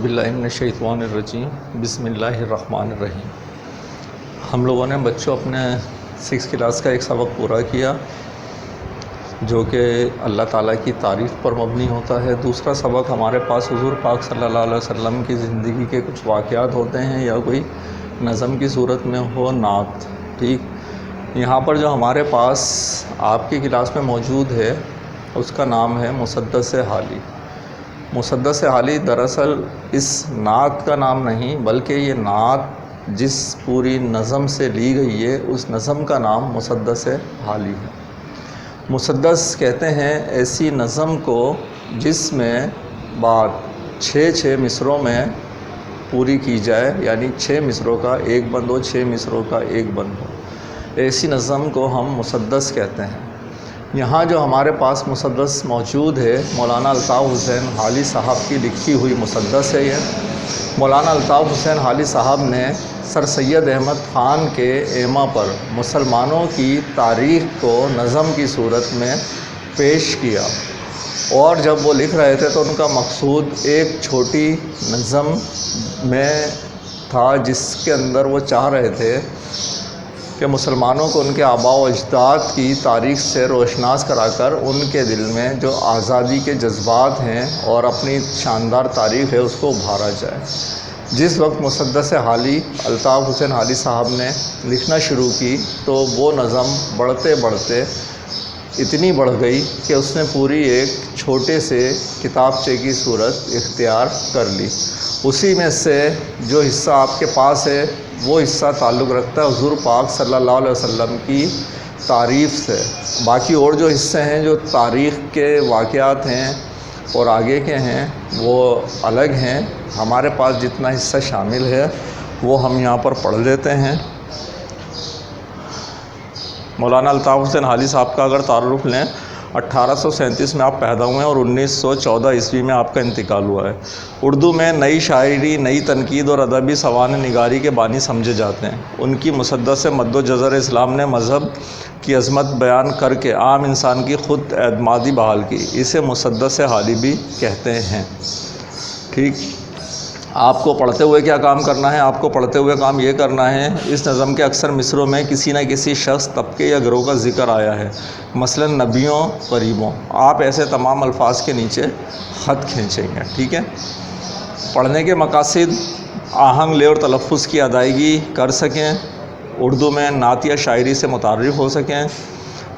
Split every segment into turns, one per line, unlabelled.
باللہ من الشیطان الرجیم بسم اللہ الرحمن الرحیم۔ ہم لوگوں نے بچوں اپنے 6 کلاس کا ایک سبق پورا کیا جو کہ اللہ تعالیٰ کی تعریف پر مبنی ہوتا ہے۔ دوسرا سبق ہمارے پاس حضور پاک صلی اللہ علیہ وسلم کی زندگی کے کچھ واقعات ہوتے ہیں یا کوئی نظم کی صورت میں ہو نعت، ٹھیک۔ یہاں پر جو ہمارے پاس آپ کی کلاس میں موجود ہے اس کا نام ہے مسدس حالی۔ مسدس حالی دراصل اس نعت کا نام نہیں بلکہ یہ نعت جس پوری نظم سے لی گئی ہے اس نظم کا نام مسدس حالی ہے۔ مسدس کہتے ہیں ایسی نظم کو جس میں بات 6 مصروں میں پوری کی جائے، یعنی 6 مصروں کا ایک بند ہو، 6 مصروں کا ایک بند ہو، ایسی نظم کو ہم مسدس کہتے ہیں۔ یہاں جو ہمارے پاس مسدس موجود ہے مولانا الطاف حسین حالی صاحب کی لکھی ہوئی مسدس ہے۔ یہ مولانا الطاف حسین حالی صاحب نے سر سید احمد خان کے ایما پر مسلمانوں کی تاریخ کو نظم کی صورت میں پیش کیا، اور جب وہ لکھ رہے تھے تو ان کا مقصود ایک چھوٹی نظم میں تھا جس کے اندر وہ چاہ رہے تھے کہ مسلمانوں کو ان کے آباء و اجداد کی تاریخ سے روشناس کرا کر ان کے دل میں جو آزادی کے جذبات ہیں اور اپنی شاندار تاریخ ہے اس کو ابھارا جائے۔ جس وقت مسدس حالی الطاف حسین حالی صاحب نے لکھنا شروع کی تو وہ نظم بڑھتے بڑھتے اتنی بڑھ گئی کہ اس نے پوری ایک چھوٹے سے کتابچے کی صورت اختیار کر لی۔ اسی میں سے جو حصہ آپ کے پاس ہے وہ حصہ تعلق رکھتا ہے حضور پاک صلی اللہ علیہ وسلم کی تعریف سے۔ باقی اور جو حصے ہیں جو تاریخ کے واقعات ہیں اور آگے کے ہیں وہ الگ ہیں۔ ہمارے پاس جتنا حصہ شامل ہے وہ ہم یہاں پر پڑھ لیتے ہیں۔ مولانا الطاف حسین حالی صاحب کا اگر تعارف لیں، 1837 میں آپ پیدا ہوئے ہیں اور 1914 عیسوی میں آپ کا انتقال ہوا ہے۔ اردو میں نئی شاعری، نئی تنقید اور ادبی سوانح نگاری کے بانی سمجھے جاتے ہیں۔ ان کی مسدس مد و جزر اسلام نے مذہب کی عظمت بیان کر کے عام انسان کی خود اعتمادی بحال کی۔ اسے مسدس حالی بھی کہتے ہیں، ٹھیک۔ آپ کو پڑھتے ہوئے کیا کام کرنا ہے؟ آپ کو پڑھتے ہوئے کام یہ کرنا ہے، اس نظم کے اکثر مصروں میں کسی نہ کسی شخص، طبقے یا گروہ کا ذکر آیا ہے، مثلا نبیوں، غریبوں۔ آپ ایسے تمام الفاظ کے نیچے خط کھینچیں گے، ٹھیک ہے۔ پڑھنے کے مقاصد آہنگ لے اور تلفظ کی ادائیگی کر سکیں، اردو میں نعت یا شاعری سے متعارف ہو سکیں،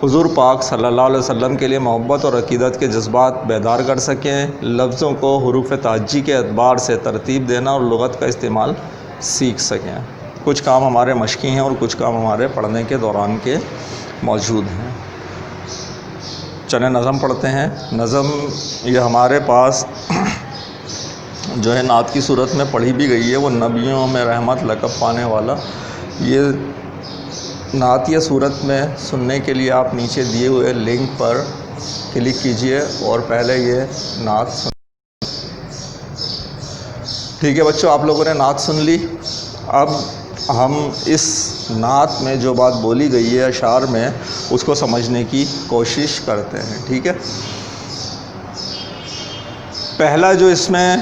حضور پاک صلی اللہ علیہ وسلم کے لیے محبت اور عقیدت کے جذبات بیدار کر سکیں، لفظوں کو حروف تہجی کے اعتبار سے ترتیب دینا اور لغت کا استعمال سیکھ سکیں۔ کچھ کام ہمارے مشقی ہیں اور کچھ کام ہمارے پڑھنے کے دوران کے موجود ہیں۔ چلیں نظم پڑھتے ہیں۔ نظم یہ ہمارے پاس جو ہے نعت کی صورت میں پڑھی بھی گئی ہے، وہ نبیوں میں رحمت لقب پانے والا۔ یہ نعت یا صورت میں سننے کے لیے آپ نیچے دیے ہوئے لنک پر کلک کیجئے اور پہلے یہ نعت سن۔ ٹھیک ہے بچوں، آپ لوگوں نے نعت سن لی۔ اب ہم اس نعت میں جو بات بولی گئی ہے اشعار میں اس کو سمجھنے کی کوشش کرتے ہیں، ٹھیک ہے۔ پہلا جو اس میں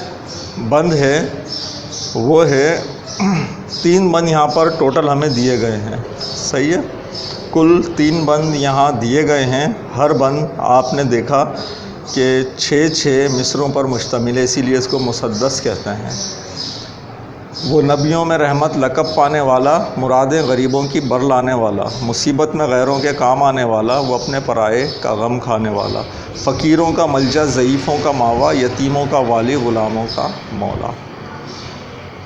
بند ہے وہ ہے 3 بند یہاں پر ٹوٹل ہمیں دیے گئے ہیں، صحیح ہے۔ کل 3 بند یہاں دیے گئے ہیں۔ ہر بند آپ نے دیکھا کہ 6 مصروں پر مشتمل ہے، اسی لیے اس کو مسدس کہتے ہیں۔ وہ نبیوں میں رحمت لقب پانے والا، مرادیں غریبوں کی بر لانے والا، مصیبت میں غیروں کے کام آنے والا، وہ اپنے پرائے کا غم کھانے والا، فقیروں کا ملجا، ضعیفوں کا ماوا، یتیموں کا والی، غلاموں کا مولا۔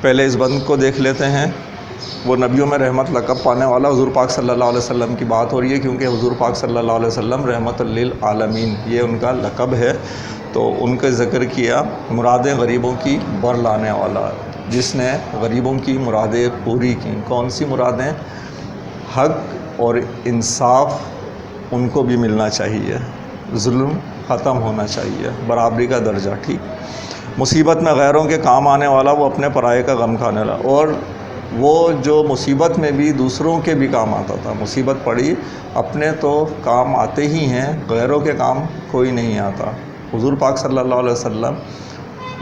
پہلے اس بند کو دیکھ لیتے ہیں۔ وہ نبیوں میں رحمت لقب پانے والا، حضور پاک صلی اللہ علیہ وسلم کی بات ہو رہی ہے کیونکہ حضور پاک صلی اللہ علیہ وسلم رحمت للعالمین یہ ان کا لقب ہے، تو ان کا ذکر کیا۔ مرادیں غریبوں کی بر لانے والا، جس نے غریبوں کی مرادیں پوری کی۔ کون سی مرادیں؟ حق اور انصاف ان کو بھی ملنا چاہیے، ظلم ختم ہونا چاہیے، برابری کا درجہ، ٹھیک۔ مصیبت میں غیروں کے کام آنے والا، وہ اپنے پرائے کا غم کھانے والا، اور وہ جو مصیبت میں بھی دوسروں کے بھی کام آتا تھا۔ مصیبت پڑی، اپنے تو کام آتے ہی ہیں، غیروں کے کام کوئی نہیں آتا۔ حضور پاک صلی اللہ علیہ وسلم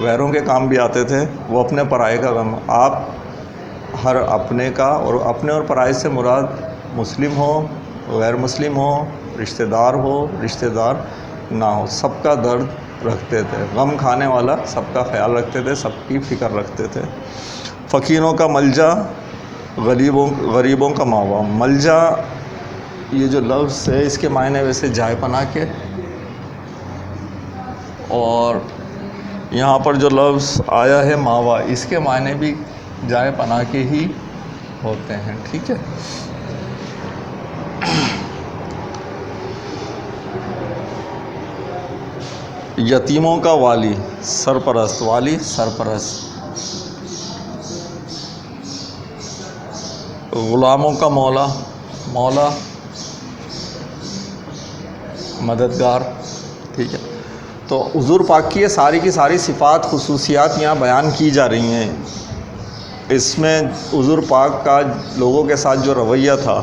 غیروں کے کام بھی آتے تھے، وہ اپنے پرائے کا غم. آپ ہر اپنے کا، اور اپنے اور پرائے سے مراد مسلم ہو، غیر مسلم ہو، رشتہ دار ہو، رشتہ دار نہ ہو، سب کا درد رکھتے تھے. غم کھانے والا سب کا خیال رکھتے تھے، سب کی فکر رکھتے تھے. فقیروں کا ملجا، غریبوں کا ماوا. ملجا یہ جو لفظ ہے اس کے معنی ویسے جائے پناہ کے، اور یہاں پر جو لفظ آیا ہے ماوا، اس کے معنی بھی جائے پناہ کے ہی ہوتے ہیں. ٹھیک ہے. یتیموں کا والی، سرپرست. والی سرپرست. غلاموں کا مولا، مولا مددگار. ٹھیک ہے. تو حضور پاک کی یہ ساری کی ساری صفات، خصوصیات یہاں بیان کی جا رہی ہیں. اس میں حضور پاک کا لوگوں کے ساتھ جو رویہ تھا،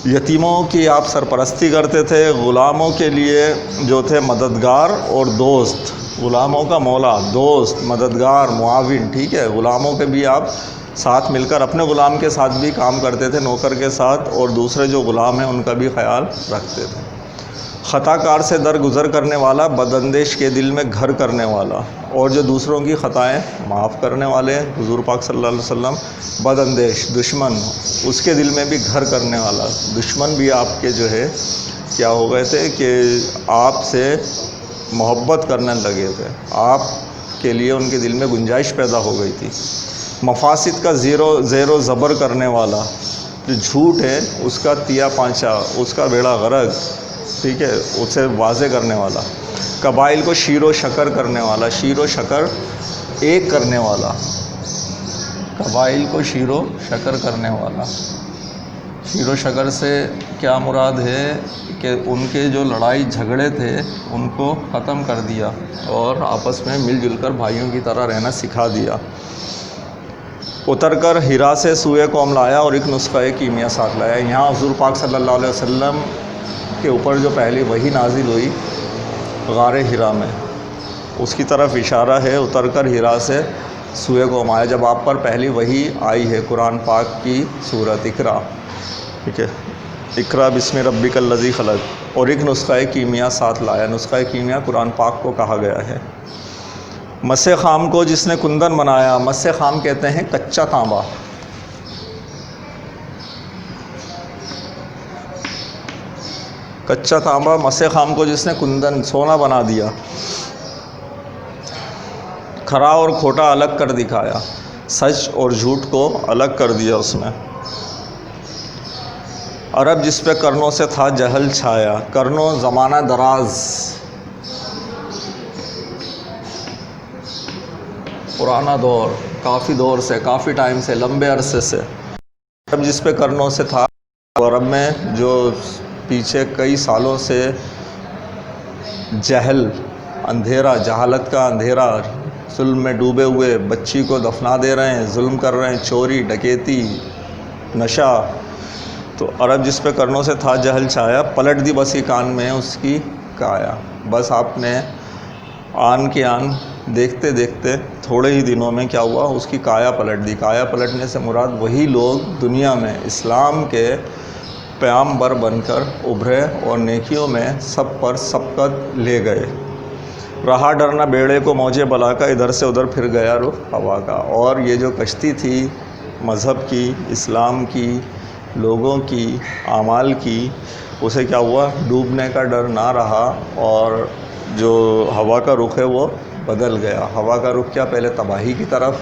یتیموں کی آپ سرپرستی کرتے تھے، غلاموں کے لیے جو تھے مددگار اور دوست. غلاموں کا مولا، دوست، مددگار، معاون. ٹھیک ہے. غلاموں کے بھی آپ ساتھ مل کر اپنے غلام کے ساتھ بھی کام کرتے تھے، نوکر کے ساتھ، اور دوسرے جو غلام ہیں ان کا بھی خیال رکھتے تھے. خطا کار سے درگزر کرنے والا، بداندیش کے دل میں گھر کرنے والا، اور جو دوسروں کی خطائیں معاف کرنے والے. حضور پاک صلی اللہ علیہ وسلم بداندیش، دشمن، اس کے دل میں بھی گھر کرنے والا. دشمن بھی آپ کے جو ہے کیا ہو گئے تھے کہ آپ سے محبت کرنے لگے تھے، آپ کے لیے ان کے دل میں گنجائش پیدا ہو گئی تھی. مفاسد کا زیر و زبر کرنے والا، جو جھوٹ ہے اس کا تیا پانچا، اس کا بیڑا غرق. ٹھیک ہے. اسے واضح کرنے والا. قبائل کو شیر و شکر کرنے والا، شیر و شکر ایک کرنے والا. قبائل کو شیر و شکر کرنے والا. شیر و شکر سے کیا مراد ہے کہ ان کے جو لڑائی جھگڑے تھے ان کو ختم کر دیا اور آپس میں مل جل کر بھائیوں کی طرح رہنا سکھا دیا. اتر کر ہرا سے سوئے قوم لایا اور ایک نسخہ کیمیا ساتھ لایا. یہاں حضور پاک صلی اللہ علیہ وسلم کے اوپر جو پہلی وحی نازل ہوئی غار ہرا میں، اس کی طرف اشارہ ہے. اتر کر ہرا سے سوئے قوم آیا، جب آپ پر پہلی وحی آئی ہے قرآن پاک کی سورت اقرا. ٹھیک ہے. اقرا بسم ربک الذی خلق، اور ایک نسخہ کیمیا ساتھ لایا. نسخہ کیمیا قرآن پاک کو کہا گیا ہے. مس خام کو جس نے کندن بنایا. مس خام کہتے ہیں کچا تانبا. کچا تانبا، مس خام کو جس نے کندن، سونا بنا دیا. کھرا اور کھوٹا الگ کر دکھایا، سچ اور جھوٹ کو الگ کر دیا اس میں. عرب جس پہ کرنوں سے تھا جہل چھایا. کرنوں زمانہ دراز، پرانا دور، کافی دور سے، کافی ٹائم سے، لمبے عرصے سے. عرب جس پہ کرنوں سے تھا، عرب میں جو پیچھے کئی سالوں سے جہل، اندھیرا، جہالت کا اندھیرا، ظلم میں ڈوبے ہوئے، بچی کو دفنا دے رہے ہیں، ظلم کر رہے ہیں، چوری، ڈکیتی، نشہ. تو عرب جس پہ کرنوں سے تھا جہل چھایا، پلٹ دی بسی کان میں اس کی کایا. بس آپ نے آن کے آن دیکھتے دیکھتے تھوڑے ہی دنوں میں کیا ہوا، اس کی کایا پلٹ دی. کایا پلٹنے سے مراد وہی لوگ دنیا میں اسلام کے پیغمبر بن کر ابھرے اور نیکیوں میں سب پر سبقت لے گئے. رہا ڈرنا بیڑے کو موجے بلا کا، ادھر سے ادھر پھر گیا رخ ہوا کا. اور یہ جو کشتی تھی مذہب کی، اسلام کی، لوگوں کی، اعمال کی، اسے کیا ہوا، ڈوبنے کا ڈر نہ رہا، اور جو ہوا کا رخ ہے وہ بدل گیا. ہوا کا رخ کیا، پہلے تباہی کی طرف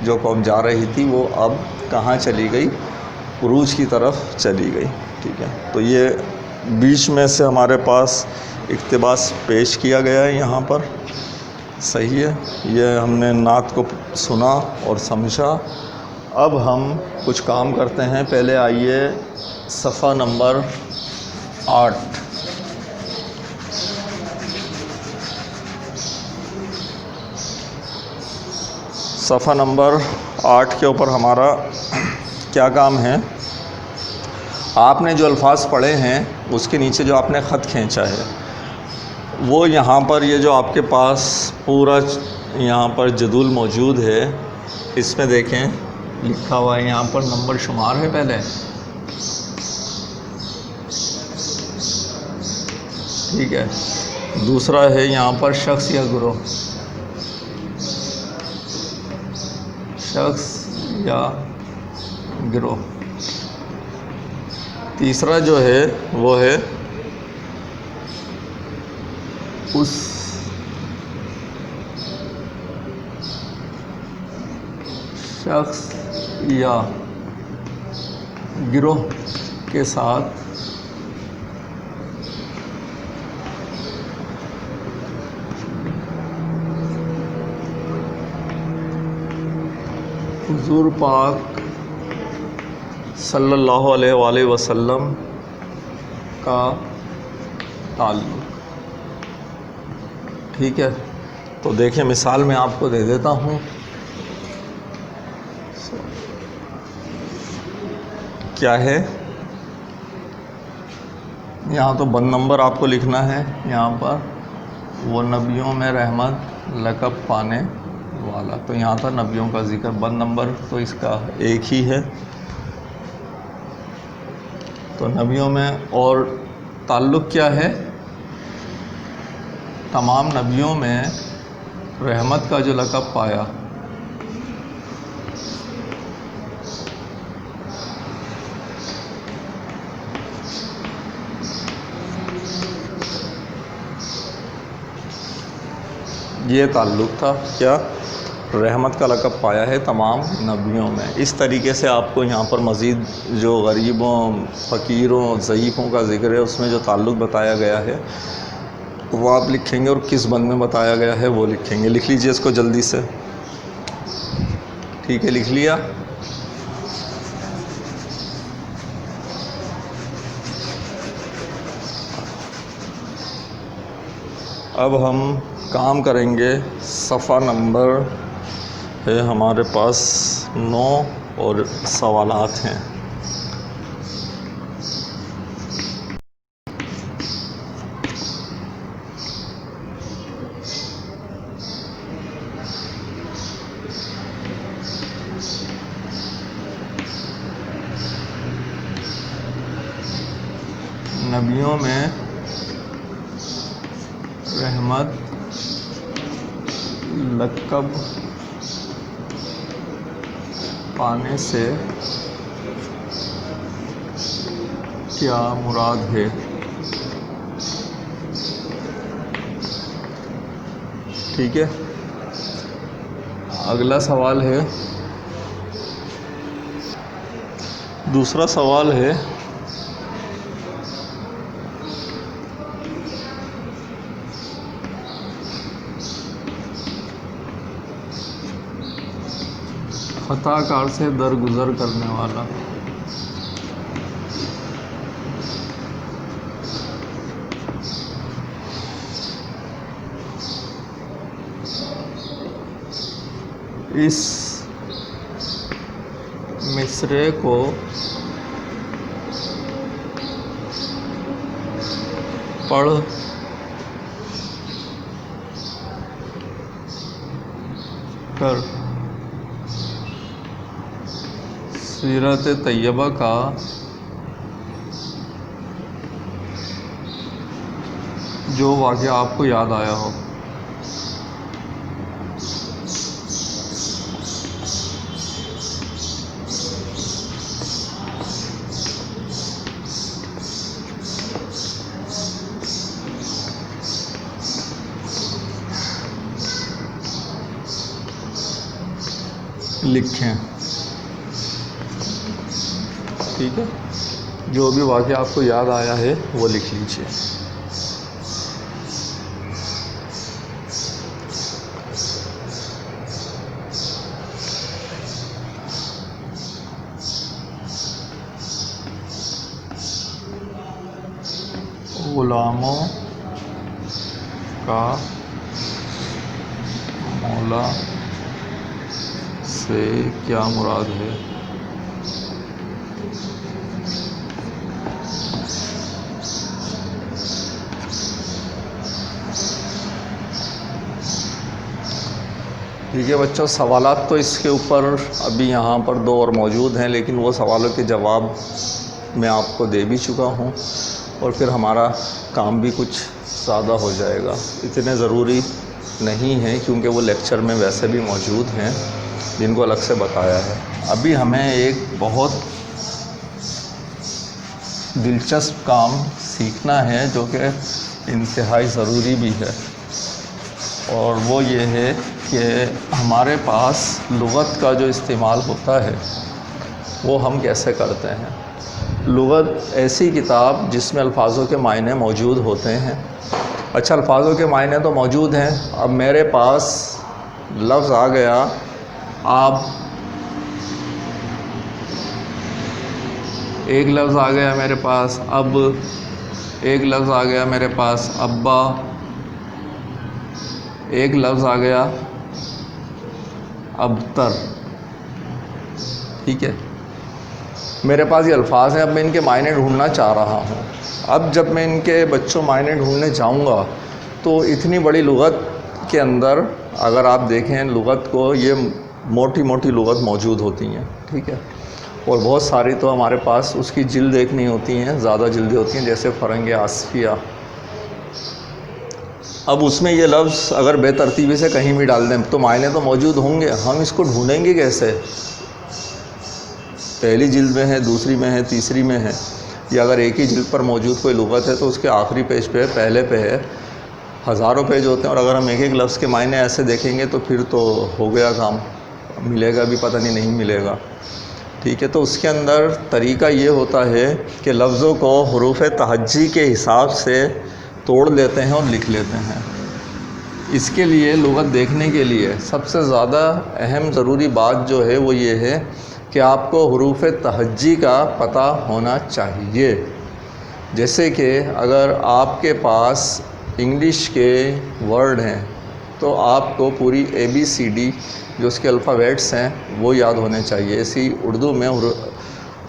جو قوم جا رہی تھی وہ اب کہاں چلی گئی، عروج کی طرف چلی گئی. ٹھیک ہے. تو یہ بیچ میں سے ہمارے پاس اقتباس پیش کیا گیا ہے یہاں پر. صحیح ہے. یہ ہم نے نعت کو سنا اور سمجھا. اب ہم کچھ کام کرتے ہیں. پہلے آئیے صفحہ نمبر 8. صفحہ نمبر 8 کے اوپر ہمارا کیا کام ہے، آپ نے جو الفاظ پڑھے ہیں اس کے نیچے جو آپ نے خط کھینچا ہے وہ یہاں پر یہ جو آپ کے پاس پورا یہاں پر جدول موجود ہے، اس میں دیکھیں لکھا ہوا ہے، یہاں پر نمبر شمار ہے پہلے، ٹھیک ہے. دوسرا ہے یہاں پر شخص یا گروہ، شخص یا گروہ. تیسرا جو ہے وہ ہے اس شخص یا گروہ کے ساتھ حضور پاک صلی اللہ علیہ وآلہ وسلم کا تعلق. ٹھیک ہے، تو دیکھیں مثال میں آپ کو دے دیتا ہوں. کیا ہے یہاں تو بند نمبر آپ کو لکھنا ہے. یہاں پر وہ نبیوں میں رحمت لقب پانے والا، تو یہاں تھا نبیوں کا ذکر. بند نمبر تو اس کا ایک ہی ہے، تو نبیوں میں. اور تعلق کیا ہے؟ تمام نبیوں میں رحمت کا جو لقب پایا، یہ تعلق تھا. کیا؟ رحمت کا لقب پایا ہے تمام نبیوں میں. اس طریقے سے آپ کو یہاں پر مزید جو غریبوں، فقیروں، ضعیفوں کا ذکر ہے، اس میں جو تعلق بتایا گیا ہے وہ آپ لکھیں گے، اور کس بند میں بتایا گیا ہے وہ لکھیں گے. لکھ لیجئے اس کو جلدی سے. ٹھیک ہے، لکھ لیا؟ اب ہم کام کریں گے. صفحہ نمبر ہے ہمارے پاس 9 اور سوالات ہیں. نبیوں میں رحمت لقب پانے سے کیا مراد ہے؟ ٹھیک ہے. اگلا سوال ہے، دوسرا سوال ہے خطا کار سے درگزر کرنے والا. اس مصرعے کو پڑھ کر سیرت طیبہ کا جو واقعہ آپ کو یاد آیا ہو. لکھیں. ٹھیک ہے، جو بھی واقعہ آپ کو یاد آیا ہے وہ لکھ لیجیے. غلاموں کا مولا سے کیا مراد ہے؟ ٹھیک ہے بچوں، سوالات تو اس کے اوپر ابھی یہاں پر 2 اور موجود ہیں، لیکن وہ سوالوں کے جواب میں آپ کو دے بھی چکا ہوں، اور پھر ہمارا کام بھی کچھ زیادہ ہو جائے گا۔ اتنے ضروری نہیں ہیں کیونکہ وہ لیکچر میں ویسے بھی موجود ہیں جن کو الگ سے بتایا ہے۔ ابھی ہمیں ایک بہت دلچسپ کام سیکھنا ہے جو کہ انتہائی ضروری بھی ہے، اور وہ یہ ہے کہ ہمارے پاس لغت کا جو استعمال ہوتا ہے وہ ہم کیسے کرتے ہیں۔ لغت ایسی کتاب جس میں الفاظوں کے معنی موجود ہوتے ہیں۔ اچھا، الفاظوں کے معنی تو موجود ہیں، اب میرے پاس لفظ آ گیا آپ، ایک لفظ آ گیا میرے پاس اب، ایک لفظ آ گیا میرے پاس ابا، ایک لفظ آ گیا ابتر، ٹھیک ہے۔ میرے پاس یہ الفاظ ہیں، اب میں ان کے معنی ڈھونڈنا چاہ رہا ہوں۔ اب جب میں ان کے بچوں معنی ڈھونڈنے جاؤں گا تو اتنی بڑی لغت کے اندر اگر آپ دیکھیں لغت کو، یہ موٹی موٹی لغت موجود ہوتی ہیں، ٹھیک ہے، اور بہت ساری تو ہمارے پاس اس کی جلد ایک نہیں ہوتی ہیں، زیادہ جلدیں ہوتی ہیں، جیسے فرنگ آصفیہ۔ اب اس میں یہ لفظ اگر بے ترتیبی سے کہیں بھی ڈال دیں تو معنی تو موجود ہوں گے، ہم اس کو ڈھونڈیں گے کیسے؟ پہلی جلد میں ہے، دوسری میں ہے، تیسری میں ہے، یا اگر ایک ہی جلد پر موجود کوئی لغت ہے تو اس کے آخری پیج پہ، پہلے پہ ہے، ہزاروں پیج ہوتے ہیں، اور اگر ہم ایک ایک لفظ کے معنی ایسے دیکھیں گے تو پھر تو ہو گیا کام، ملے گا بھی پتہ نہیں ملے گا، ٹھیک ہے۔ تو اس کے اندر طریقہ یہ ہوتا ہے کہ لفظوں کو حروف تہجی کے حساب سے توڑ لیتے ہیں اور لکھ لیتے ہیں۔ اس کے لیے لغت دیکھنے کے لیے سب سے زیادہ اہم ضروری بات جو ہے وہ یہ ہے کہ آپ کو حروف تہجی کا پتہ ہونا چاہیے۔ جیسے کہ اگر آپ کے پاس انگلش کے ورڈ ہیں تو آپ کو پوری ABCD جو اس کے الفابیٹس ہیں وہ یاد ہونے چاہیے۔ اسی اردو میں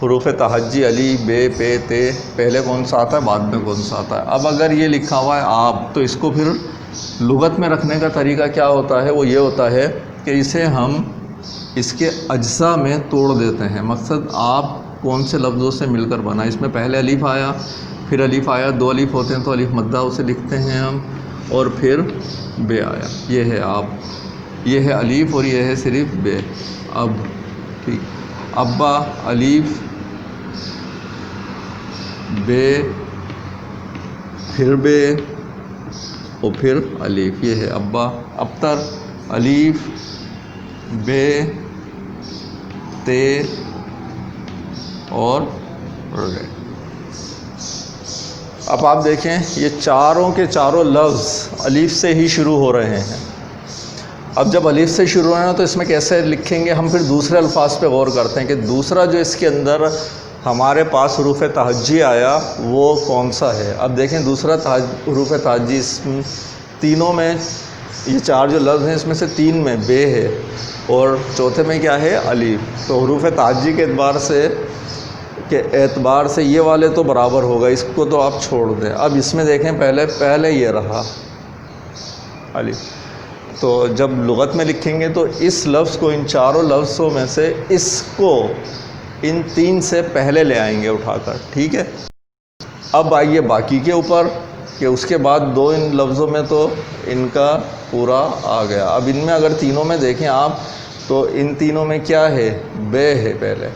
حروف تہجی علی بے پے تے، پہلے کون سا آتا ہے بعد میں کون سا آتا ہے۔ اب اگر یہ لکھا ہوا ہے آپ، تو اس کو پھر لغت میں رکھنے کا طریقہ کیا ہوتا ہے؟ وہ یہ ہوتا ہے کہ اسے ہم اس کے اجزاء میں توڑ دیتے ہیں۔ مقصد آپ کون سے لفظوں سے مل کر بنا، اس میں پہلے الف آیا، پھر الف آیا، 2 الف ہوتے ہیں تو الف مدہ اسے لکھتے ہیں ہم، اور پھر بے آیا، یہ ہے آپ، یہ ہے الف اور یہ ہے صرف بے، اب، ٹھیک، ابا الف بے، پھر بے، اور پھر الف، یہ ہے ابا۔ ابتر الف بے تے اور رے۔ اب آپ دیکھیں یہ چاروں کے چاروں لفظ الف سے ہی شروع ہو رہے ہیں۔ اب جب الف سے شروع ہو رہے ہیں تو اس میں کیسے لکھیں گے؟ ہم پھر دوسرے الفاظ پہ غور کرتے ہیں کہ دوسرا جو اس کے اندر ہمارے پاس حروف تہجی آیا وہ کون سا ہے۔ اب دیکھیں دوسرا حروف تہجی، اس تینوں میں، یہ 4 جو لفظ ہیں اس میں سے 3 میں بے ہے اور چوتھے میں کیا ہے؟ الف۔ تو حروف تہجی کے اعتبار سے یہ والے تو برابر ہوگا، اس کو تو آپ چھوڑ دیں۔ اب اس میں دیکھیں پہلے یہ رہا الف، تو جب لغت میں لکھیں گے تو اس لفظ کو، ان چاروں لفظوں میں سے اس کو ان 3 سے پہلے لے آئیں گے اٹھا کر، ٹھیک ہے۔ اب آئیے باقی کے اوپر کہ اس کے بعد 2 ان لفظوں میں تو ان کا پورا آ گیا۔ اب ان میں اگر تینوں میں دیکھیں آپ تو ان تینوں میں کیا ہے؟ بے ہے پہلے،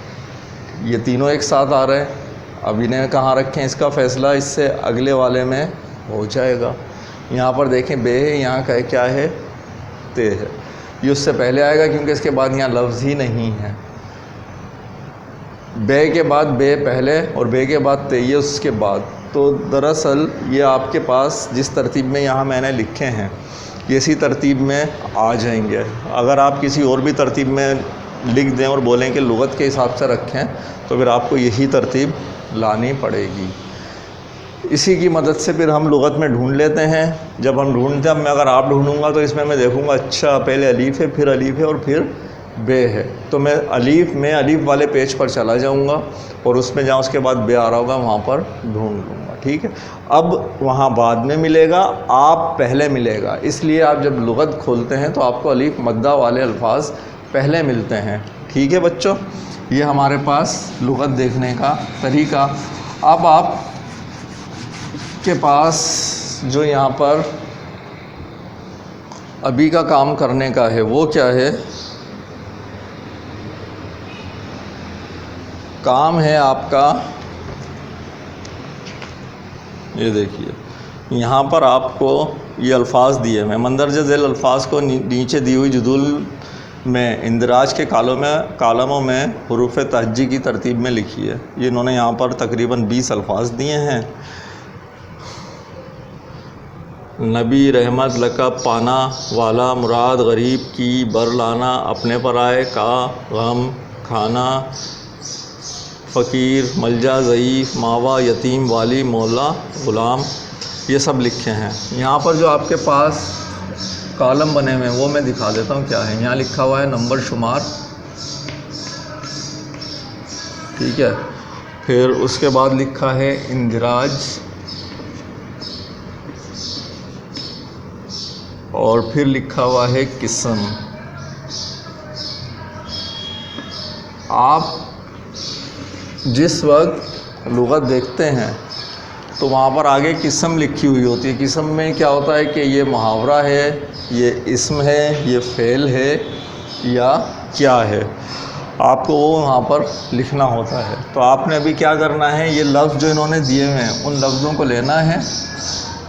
یہ تینوں ایک ساتھ آ رہے ہیں، اب انہیں کہاں رکھیں اس کا فیصلہ اس سے اگلے والے میں ہو جائے گا۔ یہاں پر دیکھیں بے ہے، یہاں کا کیا ہے؟ تے ہے، یہ اس سے پہلے آئے گا کیونکہ اس کے بعد یہاں لفظ ہی نہیں ہے۔ بے کے بعد بے پہلے اور بے کے بعد تے، یہ اس کے بعد۔ تو دراصل یہ آپ کے پاس جس ترتیب میں یہاں میں نے لکھے ہیں یہ اسی ترتیب میں آ جائیں گے۔ اگر آپ کسی اور بھی ترتیب میں لکھ دیں اور بولیں کہ لغت کے حساب سے رکھیں تو پھر آپ کو یہی ترتیب لانی پڑے گی۔ اسی کی مدد سے پھر ہم لغت میں ڈھونڈ لیتے ہیں۔ جب ہم ڈھونڈتے ہیں، اب میں اگر آپ ڈھونڈوں گا تو اس میں دیکھوں گا اچھا پہلے الف ہے، پھر الف ہے اور پھر بے ہے، تو میں الف والے پیج پر چلا جاؤں گا اور اس میں جہاں اس کے بعد بے آ رہا ہوگا وہاں پر ڈھونڈ لوں گا۔ ٹھیک ہے. اب وہاں بعد میں ملے گا، آپ پہلے ملے گا. اس لیے آپ جب لغت کھولتے ہیں تو آپ کو الف مدہ والے الفاظ پہلے ملتے ہیں. ٹھیک ہے بچوں، یہ ہمارے پاس لغت دیکھنے کا طریقہ. اب آپ کے پاس جو یہاں پر ابھی کا کام کرنے کا ہے وہ کیا ہے؟ کام ہے آپ کا، یہ دیکھیے یہاں پر آپ کو یہ الفاظ دیے ہیں. مندرجہ ذیل الفاظ کو نیچے دی ہوئی جدول میں اندراج کے کالموں میں حروف تہجی کی ترتیب میں لکھی ہے. یہ انہوں نے یہاں پر تقریباً 20 الفاظ دیے ہیں. نبی، رحمت، لقب، پانا والا، مراد، غریب کی، بر لانا، اپنے پر آئے، کا، غم، کھانا، فقیر، ملجا، ضعیف، ماوا، یتیم، والی، مولا، غلام، یہ سب لکھے ہیں. یہاں پر جو آپ کے پاس کالم بنے ہوئے ہیں وہ میں دکھا دیتا ہوں کیا ہے. یہاں لکھا ہوا ہے نمبر شمار، ٹھیک ہے. پھر اس کے بعد لکھا ہے اندراج، اور پھر لکھا ہوا ہے قسم. آپ جس وقت لغت دیکھتے ہیں تو وہاں پر آگے قسم لکھی ہوئی ہوتی ہے. قسم میں کیا ہوتا ہے کہ یہ محاورہ ہے، یہ اسم ہے، یہ فعل ہے یا کیا ہے، آپ کو وہ وہاں پر لکھنا ہوتا ہے. تو آپ نے ابھی کیا کرنا ہے، یہ لفظ جو انہوں نے دیے ہوئے ہیں ان لفظوں کو لینا ہے،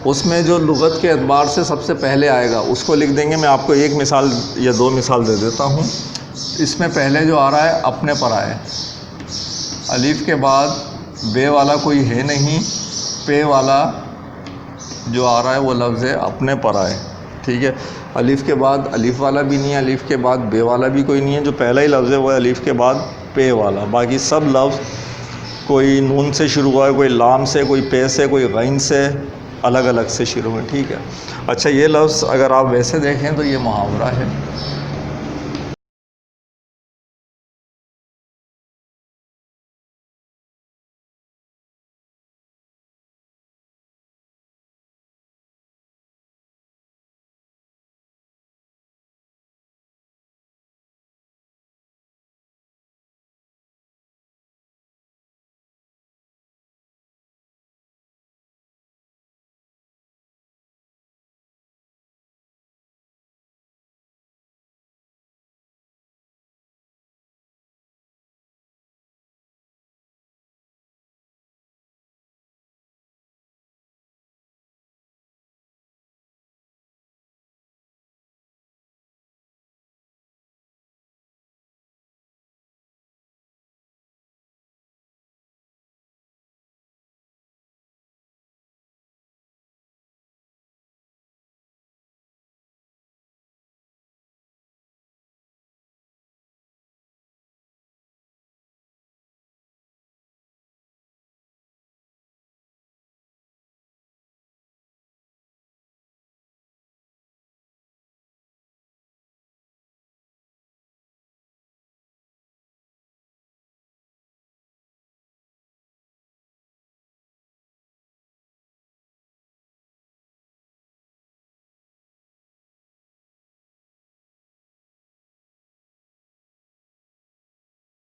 اس میں جو لغت کے اعتبار سے سب سے پہلے آئے گا اس کو لکھ دیں گے. میں آپ کو ایک مثال یا دو مثال دے دیتا ہوں. اس میں پہلے جو آ رہا ہے اپنے پر آئے، الف کے بعد بے والا کوئی ہے نہیں، پے والا جو آ رہا ہے وہ لفظ ہے اپنے پر آئے. ٹھیک ہے، الف کے بعد الف والا بھی نہیں ہے، الف کے بعد بے والا بھی کوئی نہیں ہے. جو پہلا ہی لفظ ہے وہ ہے الف کے بعد پے والا. باقی سب لفظ کوئی نون سے شروع ہوا ہے، کوئی لام سے، کوئی پے سے، کوئی غین سے، الگ الگ سے شروع ہوئے. ٹھیک ہے. اچھا، یہ لفظ اگر آپ ویسے دیکھیں تو یہ محاورہ ہے.